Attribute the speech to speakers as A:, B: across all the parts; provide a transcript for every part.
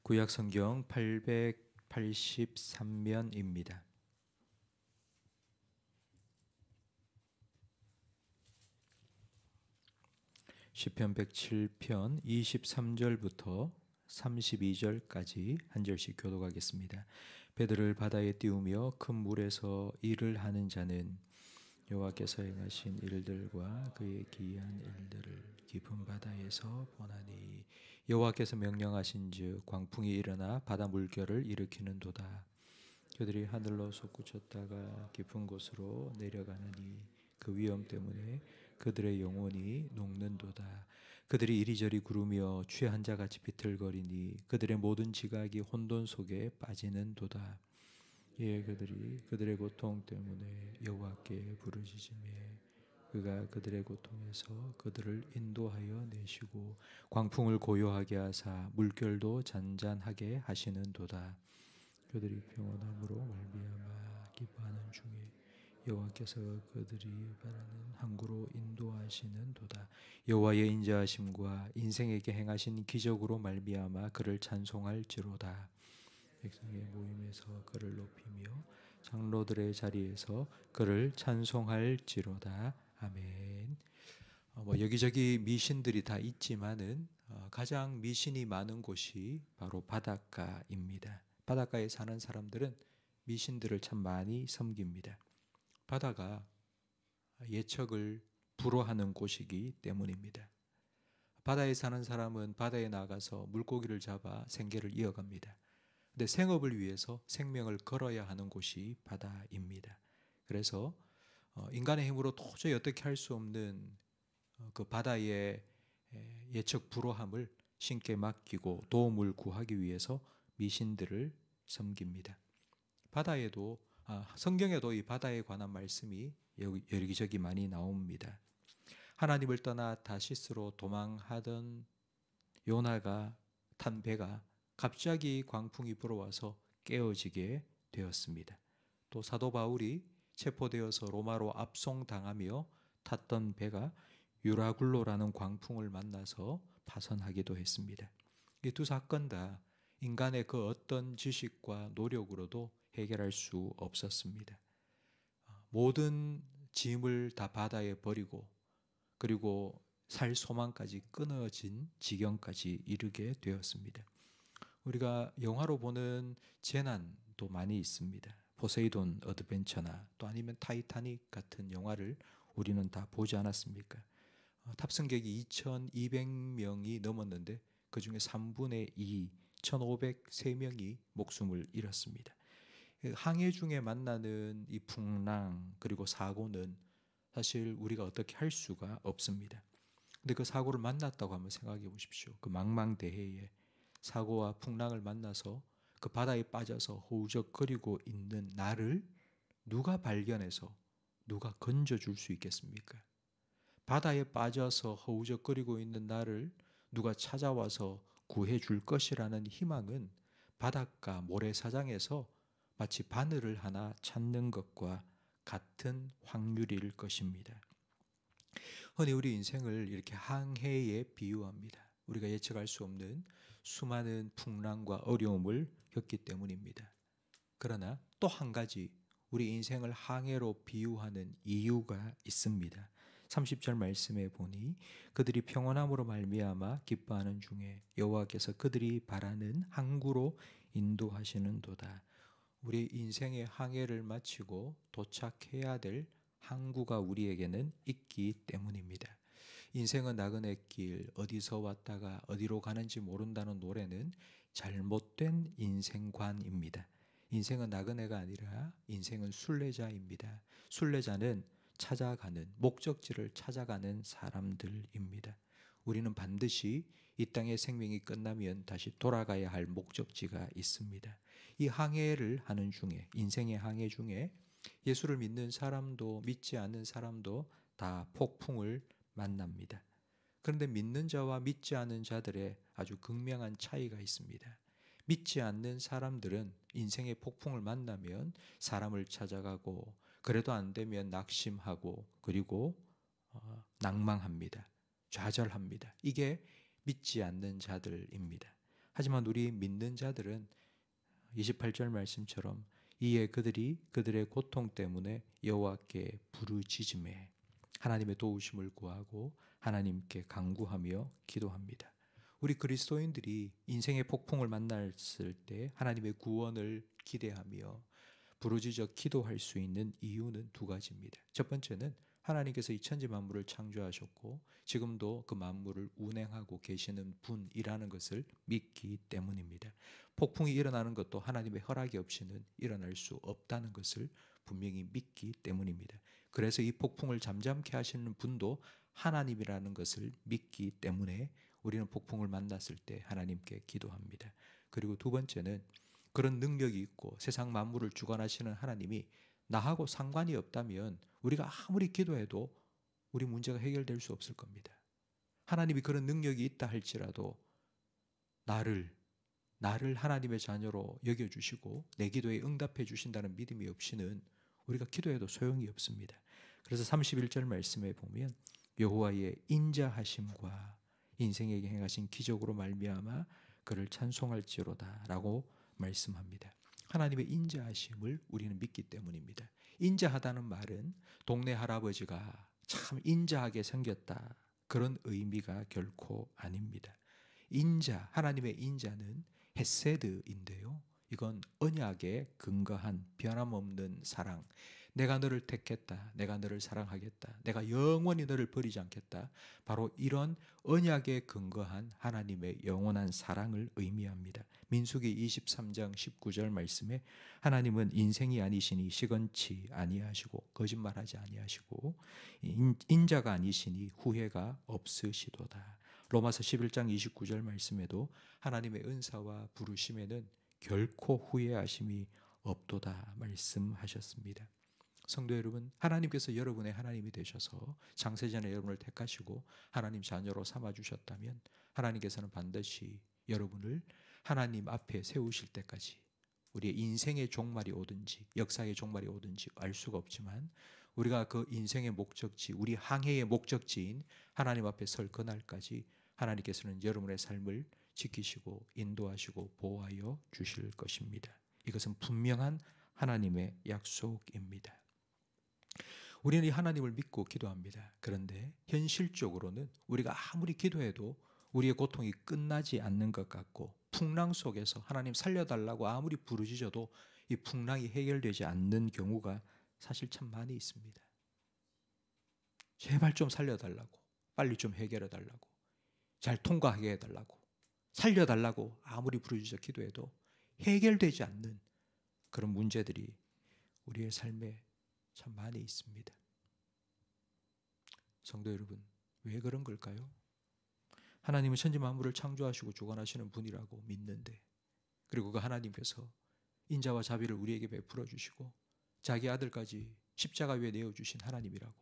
A: 구약 성경 883면입니다. 시편 107편 23절부터 32절까지 한 절씩 교독하겠습니다. 배들을 바다에 띄우며 큰 물에서 일을 하는 자는 여호와께서 행하신 일들과 그의 기이한 일들을 깊은 바다에서 보나니 여호와께서 명령하신즉 광풍이 일어나 바다 물결을 일으키는도다. 그들이 하늘로 솟구쳤다가 깊은 곳으로 내려가느니 그 위험 때문에 그들의 영혼이 녹는도다. 그들이 이리저리 구르며 취한 자같이 비틀거리니 그들의 모든 지각이 혼돈 속에 빠지는도다. 예, 그들이 그들의 고통 때문에 여호와께 부르짖으매 그가 그들의 고통에서 그들을 인도하여 내시고 광풍을 고요하게 하사 물결도 잔잔하게 하시는도다. 그들이 평온함으로 말미암아 기뻐하는 중에 여호와께서 그들이 바라는 항구로 인도하시는도다. 여호와의 인자하심과 인생에게 행하신 기적으로 말미암아 그를 찬송할지로다. 백성의 모임에서 그를 높이며 장로들의 자리에서 그를 찬송할지로다. 아멘. 여기저기 미신들이 다 있지만은 가장 미신이 많은 곳이 바로 바닷가입니다. 바닷가에 사는 사람들은 미신들을 참 많이 섬깁니다. 바다가 예측을 불허하는 곳이기 때문입니다. 바다에 사는 사람은 바다에 나가서 물고기를 잡아 생계를 이어갑니다. 근데 생업을 위해서 생명을 걸어야 하는 곳이 바다입니다. 그래서 인간의 힘으로 도저히 어떻게 할 수 없는 그 바다의 예측 불허함을 신께 맡기고 도움을 구하기 위해서 미신들을 섬깁니다. 바다에도 성경에도 이 바다에 관한 말씀이 여기저기 많이 나옵니다. 하나님을 떠나 다시스로 도망하던 요나가 탄 배가 갑자기 광풍이 불어와서 깨어지게 되었습니다. 또 사도 바울이 체포되어서 로마로 압송당하며 탔던 배가 유라굴로라는 광풍을 만나서 파선하기도 했습니다. 이 두 사건 다 인간의 그 어떤 지식과 노력으로도 해결할 수 없었습니다. 모든 짐을 다 바다에 버리고 그리고 살 소망까지 끊어진 지경까지 이르게 되었습니다. 우리가 영화로 보는 재난도 많이 있습니다. 포세이돈 어드벤처나 또 아니면 타이타닉 같은 영화를 우리는 다 보지 않았습니까? 탑승객이 2,200명이 넘었는데 그중에 3분의 2, 1,503명이 목숨을 잃었습니다. 항해 중에 만나는 이 풍랑 그리고 사고는 사실 우리가 어떻게 할 수가 없습니다. 근데 그 사고를 만났다고 한번 생각해 보십시오. 그 망망대해에 사고와 풍랑을 만나서 그 바다에 빠져서 허우적거리고 있는 나를 누가 발견해서 누가 건져줄 수 있겠습니까? 바다에 빠져서 허우적거리고 있는 나를 누가 찾아와서 구해줄 것이라는 희망은 바닷가 모래사장에서 마치 바늘을 하나 찾는 것과 같은 확률일 것입니다. 흔히 우리 인생을 이렇게 항해에 비유합니다. 우리가 예측할 수 없는 수많은 풍랑과 어려움을 겪기 때문입니다. 그러나 또 한 가지 우리 인생을 항해로 비유하는 이유가 있습니다. 30절 말씀에 보니 그들이 평온함으로 말미암아 기뻐하는 중에 여호와께서 그들이 바라는 항구로 인도하시는도다. 우리 인생의 항해를 마치고 도착해야 될 항구가 우리에게는 있기 때문입니다. 인생은 나그네 길, 어디서 왔다가 어디로 가는지 모른다는 노래는 잘못된 인생관입니다. 인생은 나그네가 아니라 인생은 순례자입니다. 순례자는 찾아가는, 목적지를 찾아가는 사람들입니다. 우리는 반드시 이 땅의 생명이 끝나면 다시 돌아가야 할 목적지가 있습니다. 이 항해를 하는 중에, 인생의 항해 중에 예수를 믿는 사람도 믿지 않는 사람도 다 폭풍을 만납니다. 그런데 믿는 자와 믿지 않는 자들의 아주 극명한 차이가 있습니다. 믿지 않는 사람들은 인생의 폭풍을 만나면 사람을 찾아가고 그래도 안 되면 낙심하고 그리고 낭망합니다. 좌절합니다. 이게 믿지 않는 자들입니다. 하지만 우리 믿는 자들은 28절 말씀처럼 이에 그들이 그들의 고통 때문에 여호와께 부르짖음에 하나님의 도우심을 구하고 하나님께 간구하며 기도합니다. 우리 그리스도인들이 인생의 폭풍을 만났을 때 하나님의 구원을 기대하며 부르짖어 기도할 수 있는 이유는 두 가지입니다. 첫 번째는 하나님께서 이 천지 만물을 창조하셨고 지금도 그 만물을 운행하고 계시는 분이라는 것을 믿기 때문입니다. 폭풍이 일어나는 것도 하나님의 허락이 없이는 일어날 수 없다는 것을 분명히 믿기 때문입니다. 그래서 이 폭풍을 잠잠케 하시는 분도 하나님이라는 것을 믿기 때문에 우리는 폭풍을 만났을 때 하나님께 기도합니다. 그리고 두 번째는 그런 능력이 있고 세상 만물을 주관하시는 하나님이 나하고 상관이 없다면 우리가 아무리 기도해도 우리 문제가 해결될 수 없을 겁니다. 하나님이 그런 능력이 있다 할지라도 나를 하나님의 자녀로 여겨주시고 내 기도에 응답해 주신다는 믿음이 없이는 우리가 기도해도 소용이 없습니다. 그래서 31절 말씀에 보면 여호와의 인자하심과 인생에게 행하신 기적으로 말미암아 그를 찬송할지로다 라고 말씀합니다. 하나님의 인자하심을 우리는 믿기 때문입니다. 인자하다는 말은 동네 할아버지가 참 인자하게 생겼다 그런 의미가 결코 아닙니다. 인자, 하나님의 인자는 헤세드인데요. 이건 언약에 근거한 변함없는 사랑. 내가 너를 택했다. 내가 너를 사랑하겠다. 내가 영원히 너를 버리지 않겠다. 바로 이런 언약에 근거한 하나님의 영원한 사랑을 의미합니다. 민수기 23장 19절 말씀에 하나님은 인생이 아니시니 시건치 아니하시고 거짓말하지 아니하시고 인자가 아니시니 후회가 없으시도다. 로마서 11장 29절 말씀에도 하나님의 은사와 부르심에는 결코 후회하심이 없도다 말씀하셨습니다. 성도 여러분, 하나님께서 여러분의 하나님이 되셔서 창세전에 여러분을 택하시고 하나님 자녀로 삼아주셨다면 하나님께서는 반드시 여러분을 하나님 앞에 세우실 때까지 우리의 인생의 종말이 오든지 역사의 종말이 오든지 알 수가 없지만 우리가 그 인생의 목적지, 우리 항해의 목적지인 하나님 앞에 설 그날까지 하나님께서는 여러분의 삶을 지키시고 인도하시고 보호하여 주실 것입니다. 이것은 분명한 하나님의 약속입니다. 우리는 이 하나님을 믿고 기도합니다. 그런데 현실적으로는 우리가 아무리 기도해도 우리의 고통이 끝나지 않는 것 같고 풍랑 속에서 하나님 살려달라고 아무리 부르짖어도 이 풍랑이 해결되지 않는 경우가 사실 참 많이 있습니다. 제발 좀 살려달라고, 빨리 좀 해결해달라고, 잘 통과하게 해달라고, 살려달라고 아무리 부르짖어 기도해도 해결되지 않는 그런 문제들이 우리의 삶에 참 많이 있습니다. 성도 여러분, 왜 그런 걸까요? 하나님은 천지 만물을 창조하시고 주관하시는 분이라고 믿는데, 그리고 그 하나님께서 인자와 자비를 우리에게 베풀어 주시고 자기 아들까지 십자가 위에 내어주신 하나님이라고,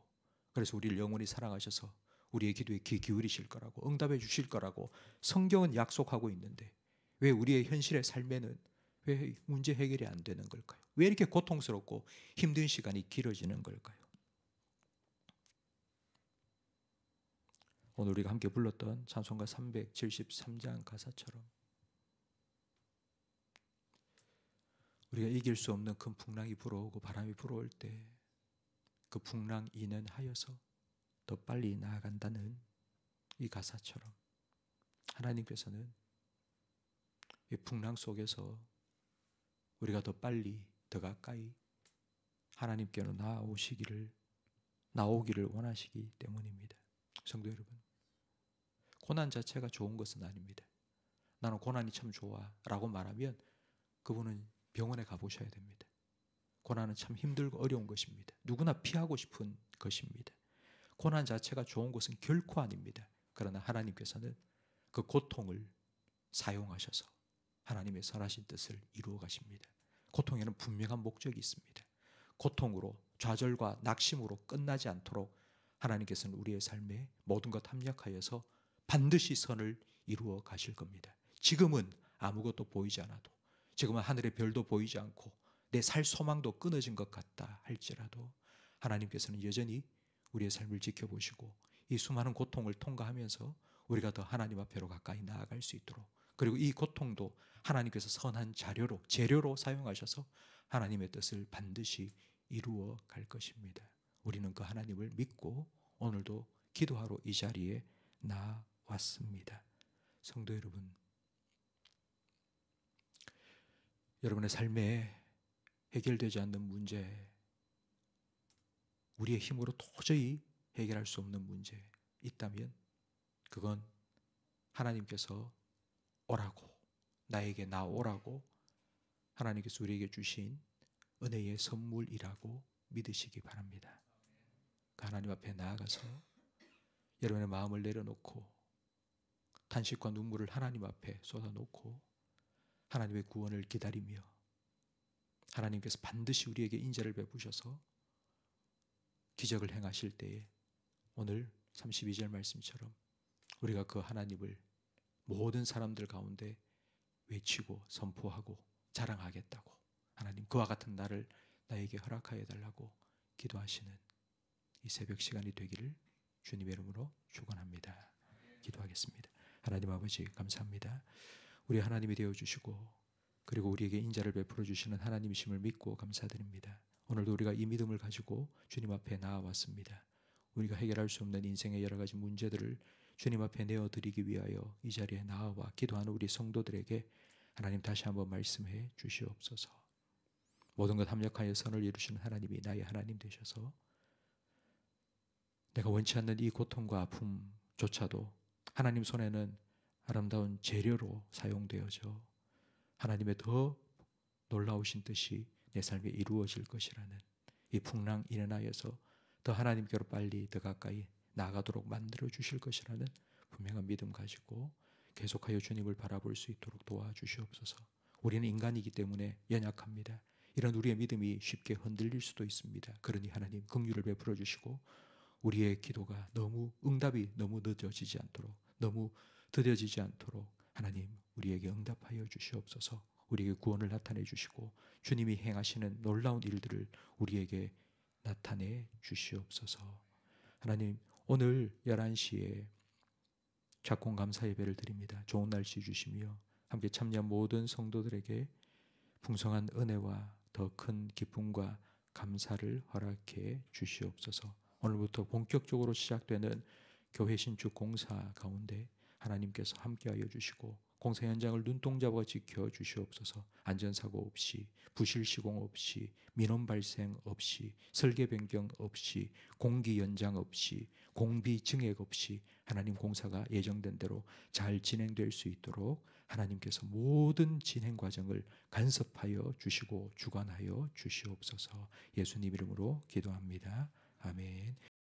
A: 그래서 우리를 영원히 사랑하셔서 우리의 기도에 귀 기울이실 거라고, 응답해 주실 거라고 성경은 약속하고 있는데 왜 우리의 현실의 삶에는 왜 문제 해결이 안 되는 걸까요? 왜 이렇게 고통스럽고 힘든 시간이 길어지는 걸까요? 오늘 우리가 함께 불렀던 찬송가 373장 가사처럼 우리가 이길 수 없는 큰 풍랑이 불어오고 바람이 불어올 때 그 풍랑 인연하여서 더 빨리 나아간다는 이 가사처럼 하나님께서는 이 풍랑 속에서 우리가 더 빨리 더 가까이 하나님께로 나오기를 원하시기 때문입니다. 성도 여러분, 고난 자체가 좋은 것은 아닙니다. 나는 고난이 참 좋아 라고 말하면 그분은 병원에 가보셔야 됩니다. 고난은 참 힘들고 어려운 것입니다. 누구나 피하고 싶은 것입니다. 고난 자체가 좋은 것은 결코 아닙니다. 그러나 하나님께서는 그 고통을 사용하셔서 하나님의 선하신 뜻을 이루어 가십니다. 고통에는 분명한 목적이 있습니다. 고통으로 좌절과 낙심으로 끝나지 않도록 하나님께서는 우리의 삶에 모든 것 합력하여서 반드시 선을 이루어 가실 겁니다. 지금은 아무것도 보이지 않아도, 지금은 하늘의 별도 보이지 않고 내 살 소망도 끊어진 것 같다 할지라도 하나님께서는 여전히 우리의 삶을 지켜보시고 이 수많은 고통을 통과하면서 우리가 더 하나님 앞으로 가까이 나아갈 수 있도록 그리고 이 고통도 하나님께서 선한 재료로 사용하셔서 하나님의 뜻을 반드시 이루어 갈 것입니다. 우리는 그 하나님을 믿고 오늘도 기도하러 이 자리에 나왔습니다. 성도 여러분, 여러분의 삶에 해결되지 않는 문제, 우리의 힘으로 도저히 해결할 수 없는 문제 있다면 그건 하나님께서 오라고, 나에게 나오라고 하나님께서 우리에게 주신 은혜의 선물이라고 믿으시기 바랍니다. 그 하나님 앞에 나아가서 여러분의 마음을 내려놓고 탄식과 눈물을 하나님 앞에 쏟아놓고 하나님의 구원을 기다리며 하나님께서 반드시 우리에게 인자를 베푸셔서 기적을 행하실 때에 오늘 32절 말씀처럼 우리가 그 하나님을 모든 사람들 가운데 외치고 선포하고 자랑하겠다고, 하나님 그와 같은 나를 나에게 허락하여 달라고 기도하시는 이 새벽 시간이 되기를 주님의 이름으로 축원합니다. 기도하겠습니다. 하나님 아버지 감사합니다. 우리 하나님이 되어주시고 그리고 우리에게 인자를 베풀어 주시는 하나님이심을 믿고 감사드립니다. 오늘도 우리가 이 믿음을 가지고 주님 앞에 나아왔습니다. 우리가 해결할 수 없는 인생의 여러 가지 문제들을 주님 앞에 내어드리기 위하여 이 자리에 나와 기도하는 우리 성도들에게 하나님 다시 한번 말씀해 주시옵소서. 모든 것 합력하여 선을 이루시는 하나님이 나의 하나님 되셔서 내가 원치 않는 이 고통과 아픔조차도 하나님 손에는 아름다운 재료로 사용되어져 하나님의 더 놀라우신 뜻이 내 삶에 이루어질 것이라는 이 풍랑 인하여서 더 하나님께로 빨리 더 가까이 나아가도록 만들어 주실 것이라는 분명한 믿음 가지고 계속하여 주님을 바라볼 수 있도록 도와주시옵소서. 우리는 인간이기 때문에 연약합니다. 이런 우리의 믿음이 쉽게 흔들릴 수도 있습니다. 그러니 하나님 긍휼을 베풀어 주시고 우리의 기도가 응답이 너무 늦어지지 않도록, 너무 더뎌지지 않도록 하나님 우리에게 응답하여 주시옵소서. 우리에게 구원을 나타내 주시고 주님이 행하시는 놀라운 일들을 우리에게 나타내 주시옵소서. 하나님 오늘 11시에 작공 감사 예배를 드립니다. 좋은 날씨 주시며 함께 참여한 모든 성도들에게 풍성한 은혜와 더 큰 기쁨과 감사를 허락해 주시옵소서. 오늘부터 본격적으로 시작되는 교회 신축 공사 가운데 하나님께서 함께하여 주시고 공사 현장을 눈동자와 지켜 주시옵소서. 안전사고 없이, 부실 시공 없이, 민원 발생 없이, 설계 변경 없이, 공기 연장 없이, 공비 증액 없이 하나님 공사가 예정된 대로 잘 진행될 수 있도록 하나님께서 모든 진행 과정을 간섭하여 주시고 주관하여 주시옵소서. 예수님 이름으로 기도합니다. 아멘.